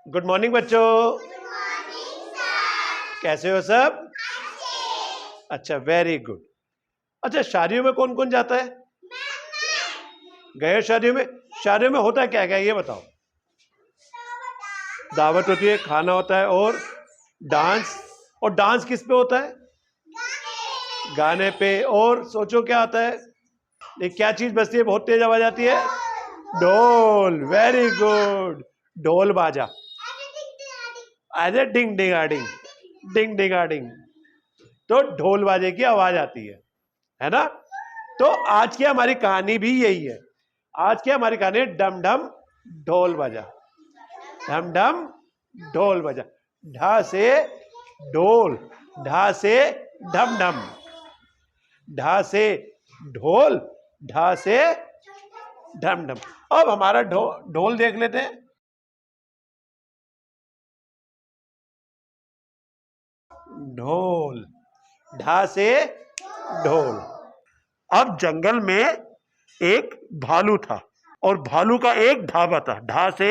Good morning बच्चों। कैसे हो सब? अच्छा, वेरी गुड। अच्छा, शादियों में कौन कौन जाता है? गए हो शादियों में? शादियों में होता है क्या क्या ये बताओ। दावत होती है, खाना होता है और डांस। और डांस किस पे होता है? गाने पे। और सोचो क्या आता है? ये क्या चीज बजती है, बहुत तेज आवाज आती है? ढोल। Very good. ढोल बाजा। अरे डिंग डिंग डिंग डिंग। तो ढोल बाजे की आवाज आती है ना? तो आज की हमारी कहानी भी यही है। आज की हमारी कहानी डम डम ढोल बजा। डम डम ढोल बजा। ढा से ढोल, ढा से ढम ढम, ढा से ढोल, ढा से ढम ढम। अब हमारा ढोल देख लेते हैं। ढोल, ढा से ढोल। अब जंगल में एक भालू था और भालू का एक ढाबा था। ढा से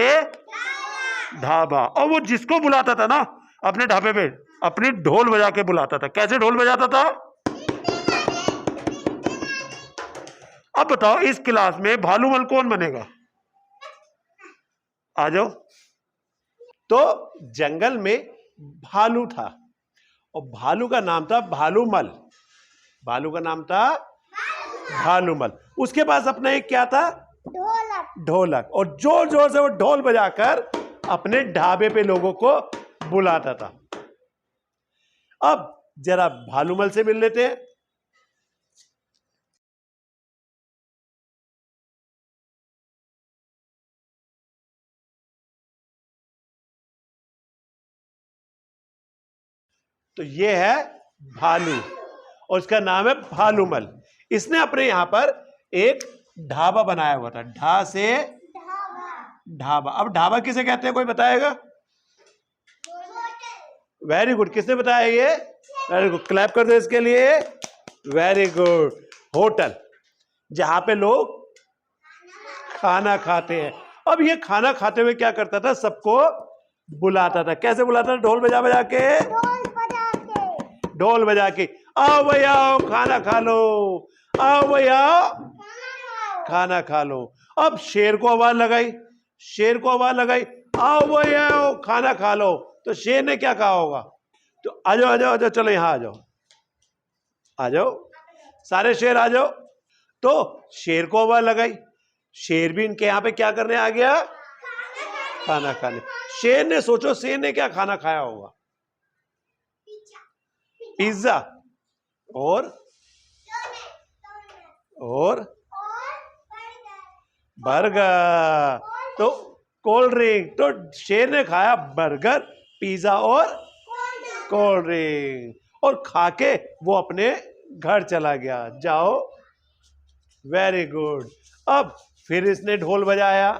ढाबा। और वो जिसको बुलाता था ना अपने ढाबे पे, अपनी ढोल बजा के बुलाता था। कैसे ढोल बजाता था? अब बताओ, इस क्लास में भालूमल कौन बनेगा? आ जाओ। तो जंगल में भालू था और भालू का नाम था भालूमल। भालू का नाम था भालूमल। उसके पास अपना एक क्या था? ढोलक। और जोर जोर से वो ढोल बजाकर अपने ढाबे पे लोगों को बुलाता था। अब जरा भालूमल से मिल लेते हैं। तो ये है भालू और इसका नाम है भालूमल। इसने अपने यहां पर एक ढाबा बनाया हुआ था। ढा से ढाबा। अब ढाबा किसे कहते हैं, कोई बताएगा? Very good. किसने बताया ये? Very good. क्लैप कर दो इसके लिए। Very good. होटल, जहां पे लोग खाना खाते हैं। अब ये खाना खाते हुए क्या करता था? सबको बुलाता था। कैसे बुलाता था? ढोल बजा बजा के। ढोल बजा के आओ भैया आओ खाना खा लो, आओ भैया खाना खा लो। अब शेर को आवाज लगाई, शेर को आवाज लगाई, आओ भैया आओ खाना खा लो। तो शेर ने क्या कहा होगा? तो आ जाओ आ जाओ आ जाओ, चलो यहां आ जाओ, आ जाओ सारे शेर आ जाओ। तो शेर को आवाज लगाई, शेर भी इनके यहां पे क्या करने आ गया? खाना खाने। शेर ने, सोचो शेर ने क्या खाना खाया होगा? पिज्जा और बर्गर। तो कोल्ड ड्रिंक। तो शेर ने खाया बर्गर, पिज्जा और कोल्ड ड्रिंक और खाके वो अपने घर चला गया। जाओ। Very good. अब फिर इसने ढोल बजाया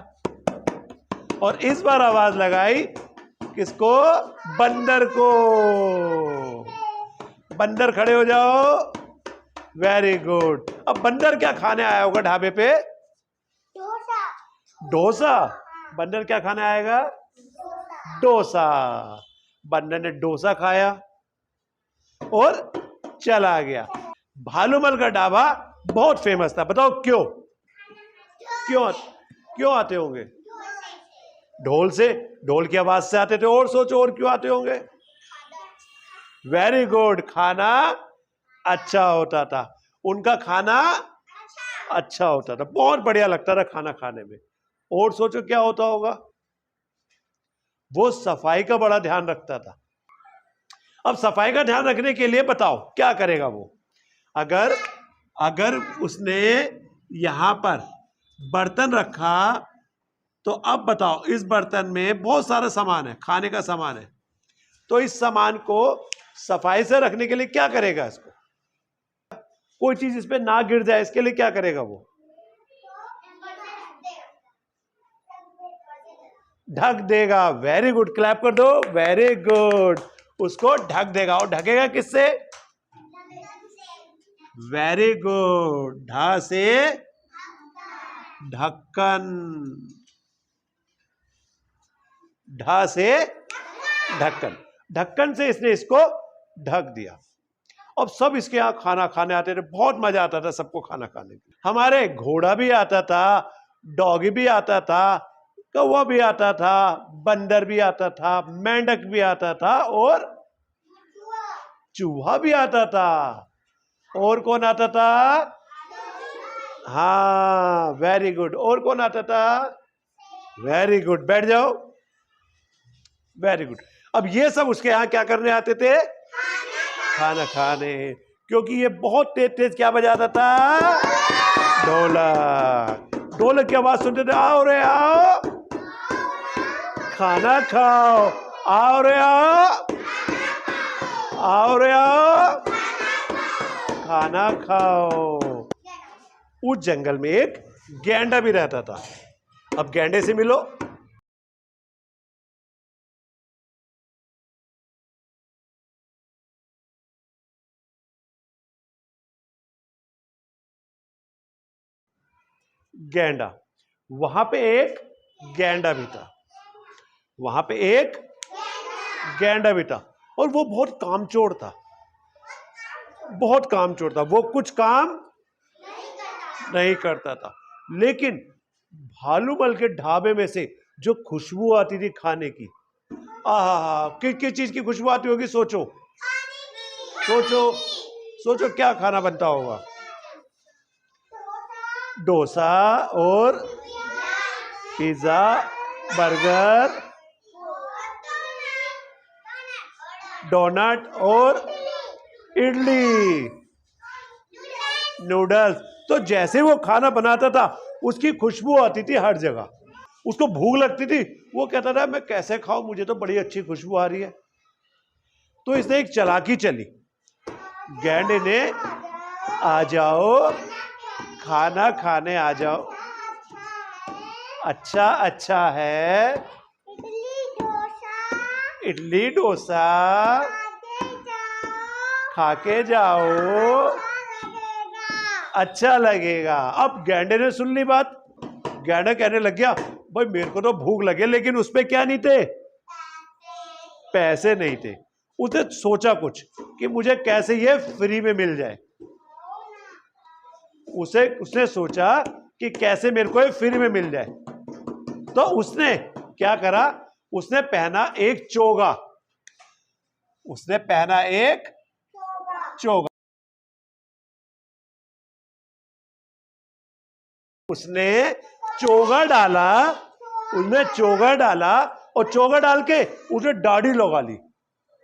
और इस बार आवाज लगाई किसको? बंदर को। बंदर खड़े हो जाओ। Very good. अब बंदर क्या खाने आया होगा ढाबे पे? डोसा। बंदर क्या खाने आएगा? डोसा। बंदर ने डोसा खाया और चला गया। भालूमल का ढाबा बहुत फेमस था। बताओ क्यों? क्यों क्यों आते होंगे? ढोल से, ढोल की आवाज से आते थे। और सोचो और क्यों आते होंगे? Very good. खाना अच्छा होता था। उनका खाना अच्छा होता था, बहुत बढ़िया लगता था खाना खाने में। और सोचो क्या होता होगा? वो सफाई का बड़ा ध्यान रखता था। अब सफाई का ध्यान रखने के लिए बताओ क्या करेगा वो? अगर अगर उसने यहां पर बर्तन रखा तो अब बताओ, इस बर्तन में बहुत सारा सामान है, खाने का सामान है। तो इस सामान को सफाई से रखने के लिए क्या करेगा? इसको कोई चीज इस पे ना गिर जाए इसके लिए क्या करेगा वो? ढक देगा। Very good. क्लैप कर दो। Very good. उसको ढक देगा। और ढकेगा किससे? Very good. ढा से ढक्कन। ढा से ढक्कन, ढक्कन से इसने इसको ढक दिया। अब सब इसके यहाँ खाना खाने आते थे, बहुत मजा आता था सबको खाना खाने में। हमारे घोड़ा भी आता था, डॉगी भी आता था, कौवा भी आता था, बंदर भी आता था, मेंढक भी आता था और चूहा भी आता था। और कौन आता था? हाँ, वेरी गुड। और कौन आता था? वेरी गुड, बैठ जाओ। Very good. अब ये सब उसके यहाँ क्या करने आते थे? खाना खाने। क्योंकि ये बहुत तेज तेज क्या बजाता था? ढोलक। ढोलक की आवाज सुनते थे, आओ रे आओ खाना खाओ, आओ रे आओ, आओ रे आओ खाना खाओ। उस जंगल में एक गैंडा भी रहता था। अब गैंडे से मिलो। गैंडा, वहां पे एक गैंडा भी था, वहां पे एक गैंडा भी था और वो बहुत कामचोर था, बहुत कामचोर था। वो कुछ काम नहीं करता था, लेकिन भालूमल के ढाबे में से जो खुशबू आती थी खाने की, आहा, किस किस चीज की खुशबू आती होगी? सोचो सोचो सोचो, क्या खाना बनता होगा? डोसा और पिज्जा, बर्गर, डोनट और इडली, नूडल्स। तो जैसे वो खाना बनाता था उसकी खुशबू आती थी हर जगह। उसको भूख लगती थी, वो कहता था मैं कैसे खाऊं, मुझे तो बड़ी अच्छी खुशबू आ रही है। तो इसने एक चालाकी चली, गैंडे ने आ जाओ खाना खाने आ जाओ, अच्छा अच्छा है, इडली डोसा खा के जाओ, अच्छा लगेगा। अब गैंडे ने सुन ली बात। गैंडा कहने लग गया, भाई मेरे को तो भूख लगे, लेकिन उस पे क्या नहीं थे? पैसे नहीं थे। उसने सोचा कुछ कि मुझे कैसे ये फ्री में मिल जाए। उसने सोचा कि कैसे मेरे को ये फ्री में मिल जाए। तो उसने क्या करा? उसने पहना एक चोगा। उसने पहना एक चोगा। उसने चोगा डाला, उसने चोगा डाला और चोगा डाल के उसने दाढ़ी लगा ली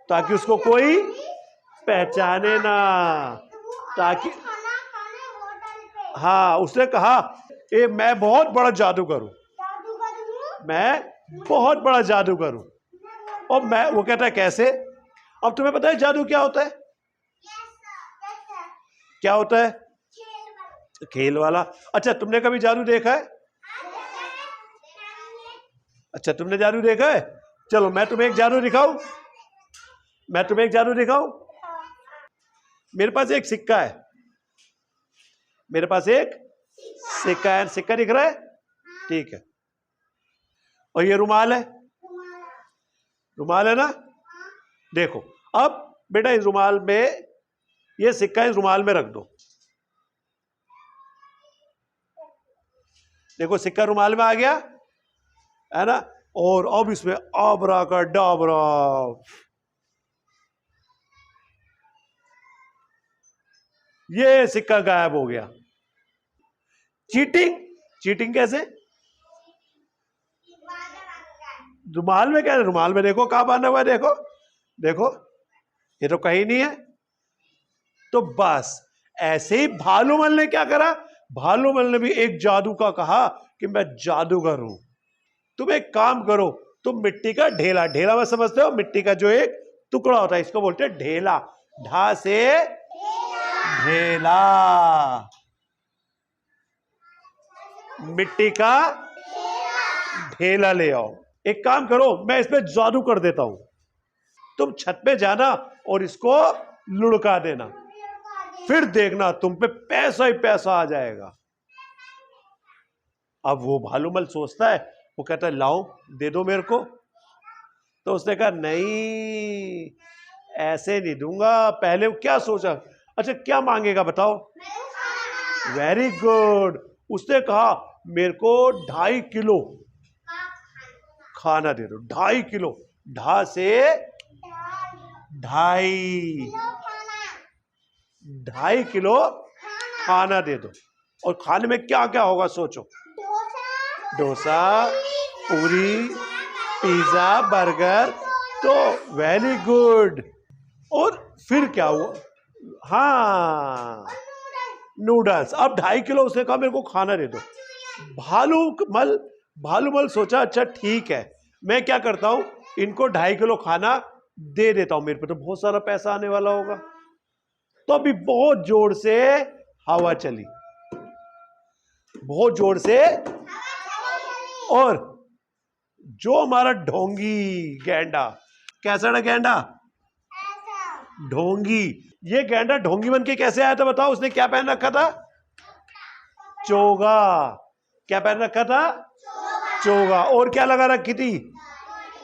ताकि उसको कोई पहचाने ना, ताकि हाँ, उसने कहा ए मैं बहुत बड़ा जादूगर हूं, मैं बहुत बड़ा जादूगर हूं। और मैं, वो कहता है कैसे? अब तुम्हें पता है जादू क्या होता है? क्या होता है? खेल वाला। अच्छा, तुमने कभी जादू देखा है? अच्छा, तुमने जादू देखा है? चलो मैं तुम्हें एक जादू दिखाऊं, मैं तुम्हें एक जादू दिखाऊं। मेरे पास एक सिक्का है, मेरे पास एक सिक्का है, सिक्का दिख रहा है? ठीक है। और ये रुमाल है, रुमाल है ना? देखो, अब बेटा इस रुमाल में, ये सिक्का इस रुमाल में रख दो। देखो सिक्का रुमाल में आ गया है ना? और अब इसमें आबरा का डाबरा, ये सिक्का गायब हो गया। चीटिंग, चीटिंग कैसे? रुमाल में क्या है? रुमाल में देखो कहां बांधा हुआ है, देखो देखो, ये तो कहीं नहीं है। तो बस ऐसे ही भालूमल ने क्या करा? भालूमल ने भी एक जादू का कहा कि मैं जादूगर हूं। तुम एक काम करो, तुम मिट्टी का ढेला, ढेला में समझते हो, मिट्टी का जो एक टुकड़ा होता है, इसको बोलते हैं ढेला। ढा से ढेला, मिट्टी का ढेला ले आओ। एक काम करो, मैं इस पे जादू कर देता हूं, तुम छत पे जाना और इसको लुढ़का देना, फिर देखना तुम पे पैसा ही पैसा आ जाएगा। अब वो भालूमल सोचता है, वो कहता है लाओ दे दो मेरे को। तो उसने कहा नहीं, ऐसे नहीं दूंगा। पहले क्या सोचा, अच्छा क्या मांगेगा बताओ। Very good. उसने कहा मेरे को 2.5 किलो खाना दे दो। 2.5 किलो, ढा से 2.5 किलो खाना दे दो। और खाने में क्या क्या होगा सोचो। डोसा, पूरी, पिज्जा, बर्गर। तो वेरी गुड। और फिर क्या हुआ, हाँ नूडल्स। अब 2.5 किलो उसने कहा मेरे को खाना दे दो। भालूमल सोचा अच्छा ठीक है, मैं क्या करता हूं, इनको 2.5 किलो खाना दे देता हूं, मेरे पे तो बहुत सारा पैसा आने वाला होगा। तो अभी बहुत जोर से हवा चली, बहुत जोर से। और जो हमारा ढोंगी गैंडा, कैसा था गैंडा, ढोंगी। ये गैंडा ढोंगी बन के कैसे आया था बताओ। उसने क्या पहन रखा था, चोगा। क्या पहन रखा था, चोगा। और क्या लगा रखी थी,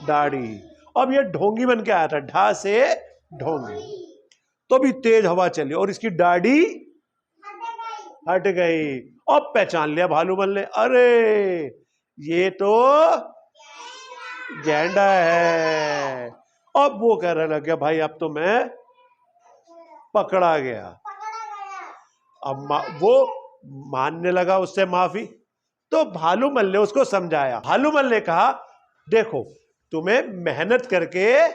दाढ़ी। अब ये ढोंगी बन के आया था, ढा से ढोंगी। तो भी तेज हवा चली और इसकी दाढ़ी हट गई। अब पहचान लिया भालूमल ने, अरे ये तो गैंडा है। अब वो कहने लग गया भाई अब तो मैं पकड़ा गया। अब वो मानने लगा उससे माफी। तो भालूमल ने उसको समझाया। भालूमल ने कहा देखो तुम्हें मेहनत करके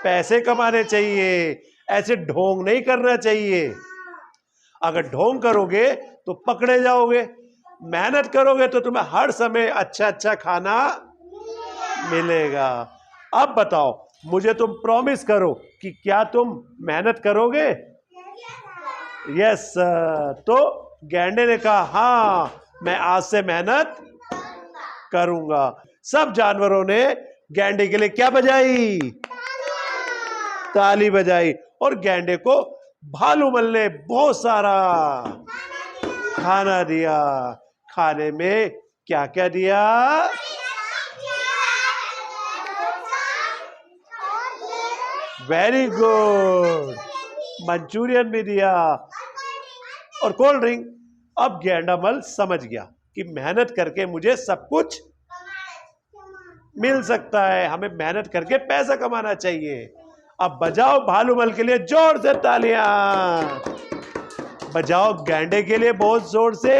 पैसे कमाने चाहिए, ऐसे ढोंग नहीं करना चाहिए। अगर ढोंग करोगे तो पकड़े जाओगे, मेहनत करोगे तो तुम्हें हर समय अच्छा अच्छा खाना मिलेगा। अब बताओ मुझे तुम प्रॉमिस करो कि क्या तुम मेहनत करोगे। यस। तो गैंडे ने कहा हाँ मैं आज से मेहनत करूंगा। सब जानवरों ने गैंडे के लिए क्या बजाई, ताली बजाई। और गैंडे को भालूमल ने बहुत सारा खाना दिया। खाने में क्या क्या दिया, वेरी गुड, मंचूरियन भी दिया और कोल्ड ड्रिंक। अब गैंडामल समझ गया कि मेहनत करके मुझे सब कुछ मिल सकता है, हमें मेहनत करके पैसा कमाना चाहिए। अब बजाओ भालूमल के लिए जोर से तालियां, बजाओ गैंडे के लिए बहुत जोर से।